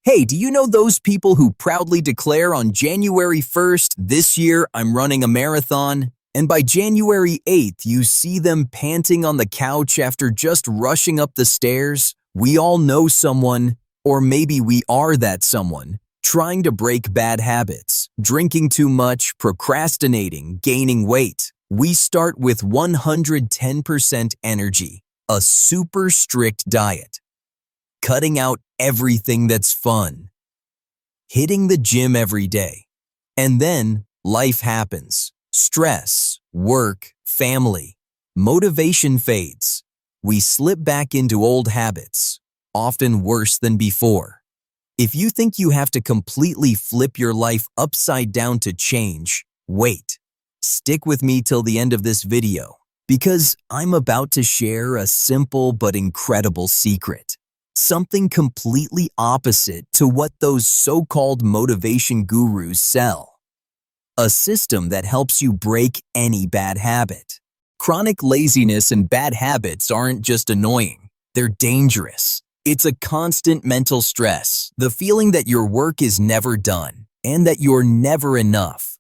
Hey, do you know those people who proudly declare on January 1st, this year I'm running a marathon? And by January 8th, you see them panting on the couch after just rushing up the stairs? We all know someone, or maybe we are that someone, trying to break bad habits, drinking too much, procrastinating, gaining weight. We start with 110% energy, a super strict diet, cutting out everything that's fun, hitting the gym every day. And then life happens. Stress, work, family, motivation fades. We slip back into old habits, often worse than before. If you think you have to completely flip your life upside down to change, wait. Stick with me till the end of this video, because I'm about to share a simple but incredible secret. Something completely opposite to what those so-called motivation gurus sell. A system that helps you break any bad habit. Chronic laziness and bad habits aren't just annoying, they're dangerous. It's a constant mental stress, the feeling that your work is never done, and that you're never enough.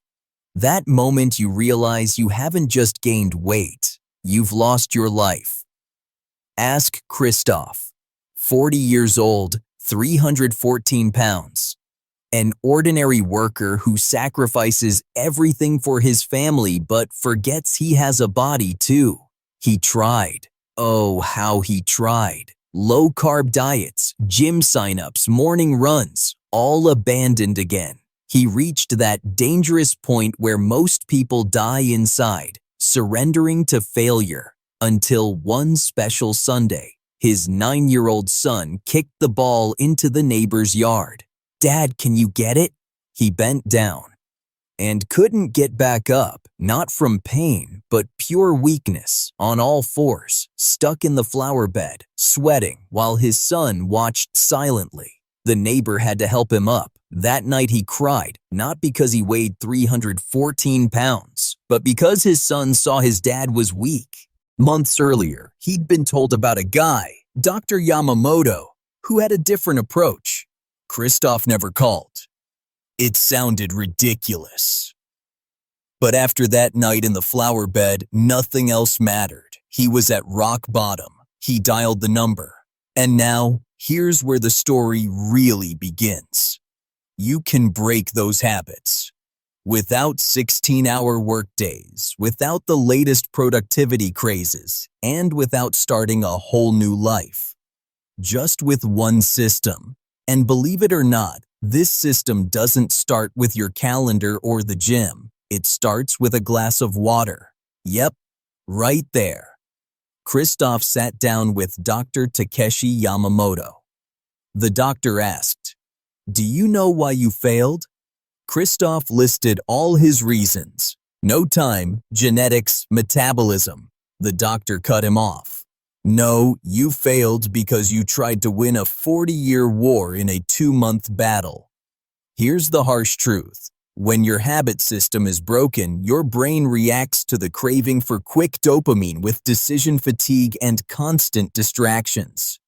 That moment you realize you haven't just gained weight, you've lost your life. Ask Kristoff, 40 years old, 314 pounds. An ordinary worker who sacrifices everything for his family but forgets he has a body too. He tried. Oh, how he tried. Low-carb diets, gym sign-ups, morning runs, all abandoned again. He reached that dangerous point where most people die inside, surrendering to failure, until one special Sunday, his 9-year-old son kicked the ball into the neighbor's yard. "Dad, can you get it?" He bent down and couldn't get back up, not from pain, but pure weakness, on all fours, stuck in the flower bed, sweating, while his son watched silently. The neighbor had to help him up. That night he cried, not because he weighed 314 pounds, but because his son saw his dad was weak. Months earlier, he'd been told about a guy, Dr. Yamamoto, who had a different approach. Kristoff never called. It sounded ridiculous. But after that night in the flower bed, nothing else mattered. He was at rock bottom. He dialed the number. And now, here's where the story really begins. You can break those habits. Without 16-hour workdays, without the latest productivity crazes, and without starting a whole new life. Just with one system. And believe it or not, this system doesn't start with your calendar or the gym. It starts with a glass of water. Yep, right there. Kristoff sat down with Dr. Takeshi Yamamoto. The doctor asked, "Do you know why you failed?" Kristoff listed all his reasons. No time, genetics, metabolism. The doctor cut him off. "No, you failed because you tried to win a 40-year war in a 2-month battle." Here's the harsh truth. When your habit system is broken, your brain reacts to the craving for quick dopamine with decision fatigue and constant distractions.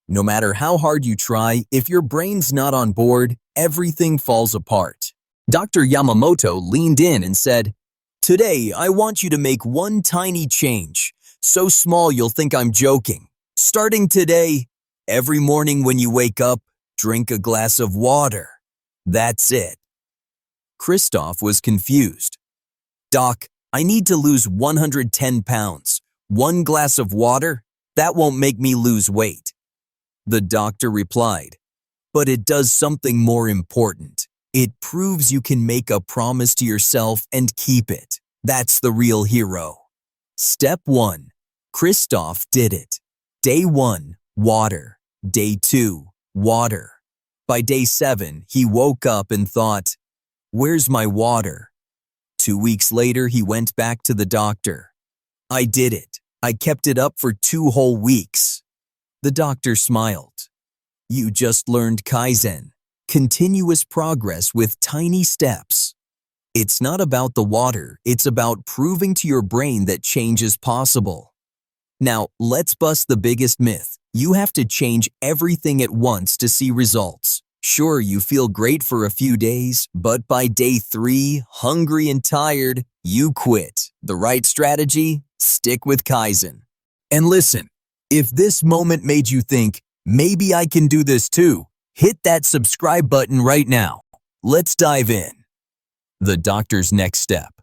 No matter how hard you try, if your brain's not on board, everything falls apart. Dr. Yamamoto leaned in and said, "Today, I want you to make one tiny change. So small you'll think I'm joking. Starting today, every morning when you wake up, drink a glass of water. That's it." Kristoff was confused. "Doc, I need to lose 110 pounds. One glass of water? That won't make me lose weight." The doctor replied, "But it does something more important. It proves you can make a promise to yourself and keep it. That's the real hero." Step 1. Kristoff did it. Day 1, water. Day 2, water. By day 7, he woke up and thought, "Where's my water?" 2 weeks later, he went back to the doctor. "I did it. I kept it up for 2 whole weeks." The doctor smiled. "You just learned Kaizen, continuous progress with tiny steps." It's not about the water, it's about proving to your brain that change is possible. Now, let's bust the biggest myth. You have to change everything at once to see results. Sure, you feel great for a few days, but by day 3, hungry and tired, you quit. The right strategy? Stick with Kaizen. And listen, if this moment made you think, maybe I can do this too, hit that subscribe button right now. Let's dive in. The doctor's next step.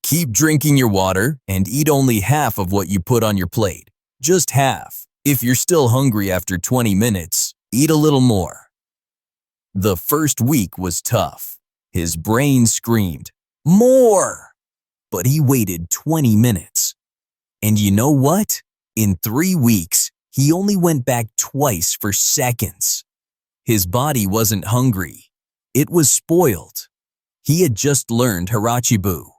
Keep drinking your water and eat only half of what you put on your plate. Just half. If you're still hungry after 20 minutes, eat a little more. The first week was tough. His brain screamed, "More!" But he waited 20 minutes. And you know what? In 3 weeks, he only went back twice for seconds. His body wasn't hungry. It was spoiled. He had just learned Harachibu,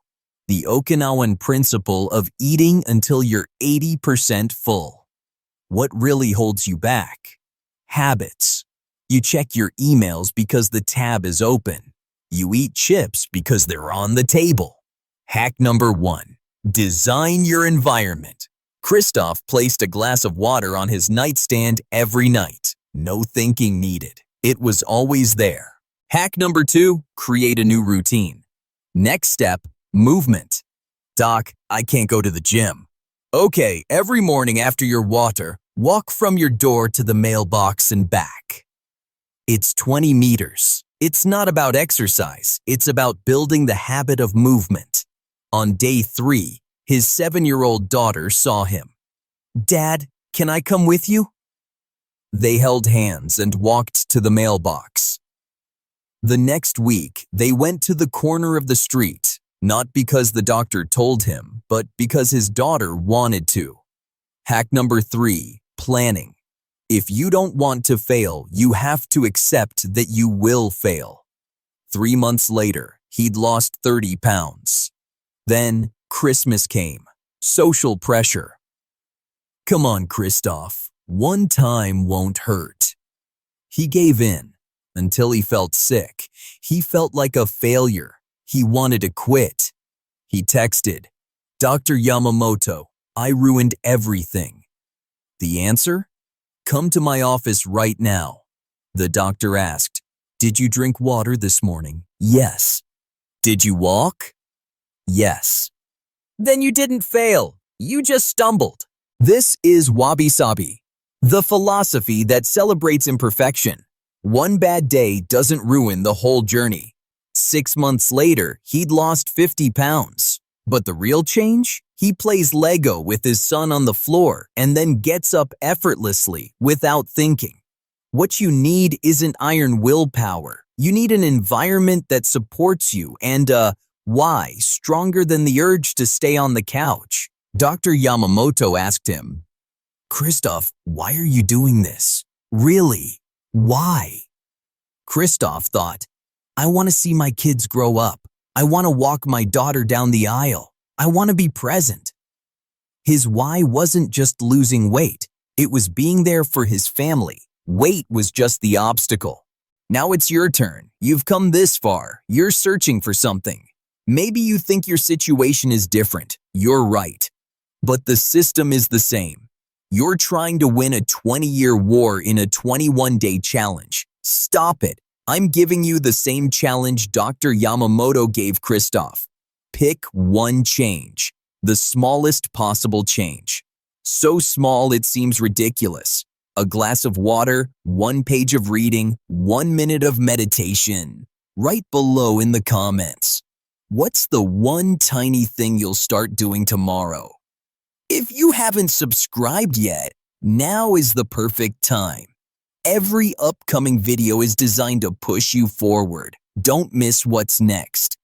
the Okinawan principle of eating until you're 80% full. What really holds you back? Habits. You check your emails because the tab is open. You eat chips because they're on the table. Hack number 1. Design your environment. Kristoff placed a glass of water on his nightstand every night. No thinking needed. It was always there. Hack number 2. Create a new routine. Next step, movement. Doc, I can't go to the gym. Okay, every morning after your water, walk from your door to the mailbox and back. It's 20 meters. It's not about exercise. It's about building the habit of movement. On day 3, his 7-year-old daughter saw him. Dad, can I come with you? They held hands and walked to the mailbox. The next week, they went to the corner of the street, not because the doctor told him, but because his daughter wanted to. Hack number 3, planning. If you don't want to fail, you have to accept that you will fail. 3 months later, he'd lost 30 pounds. Then Christmas came. Social pressure. Come on, Kristoff. One time won't hurt. He gave in until he felt sick. He felt like a failure. He wanted to quit. He texted, "Dr. Yamamoto, I ruined everything." The answer? "Come to my office right now." The doctor asked, "Did you drink water this morning?" "Yes." "Did you walk?" "Yes." "Then you didn't fail. You just stumbled." This is Wabi-Sabi, the philosophy that celebrates imperfection. One bad day doesn't ruin the whole journey. 6 months later, he'd lost 50 pounds. But the real change? He plays Lego with his son on the floor and then gets up effortlessly without thinking. What you need isn't iron willpower. You need an environment that supports you and a why stronger than the urge to stay on the couch. Dr. Yamamoto asked him, "Kristoff, why are you doing this? Really? Why?" Kristoff thought, "I want to see my kids grow up. I want to walk my daughter down the aisle. I want to be present." His why wasn't just losing weight. It was being there for his family. Weight was just the obstacle. Now it's your turn. You've come this far. You're searching for something. Maybe you think your situation is different. You're right. But the system is the same. You're trying to win a 20-year war in a 21-day challenge. Stop it. I'm giving you the same challenge Dr. Yamamoto gave Kristoff. Pick one change, the smallest possible change. So small it seems ridiculous. A glass of water, 1 page of reading, 1 minute of meditation. Write below in the comments. What's the one tiny thing you'll start doing tomorrow? If you haven't subscribed yet, now is the perfect time. Every upcoming video is designed to push you forward. Don't miss what's next.